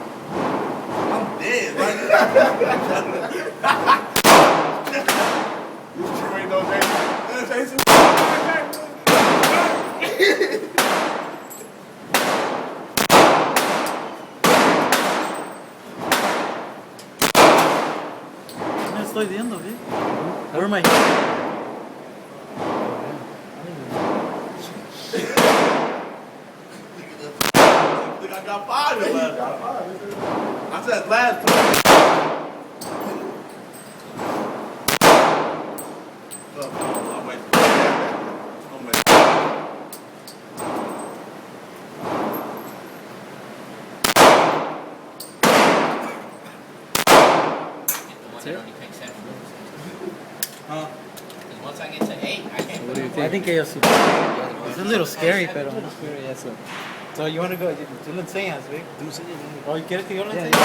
I'm dead, right? You ain't no Jason. No estoy viendo, ¿qué? Where am I? I got five last time. I said last time. Look, I'm waiting. I'm waiting. That's it? Only takes 7 moves. Huh? Because once I get to 8, I can't What do you I think? think ellos sí. It's a little scary, pero. Eso. So you wanna go? Tú lo enseñas, ¿ve? Tú enséñame. ¿O quieres que yo lo Yeah, enseñe?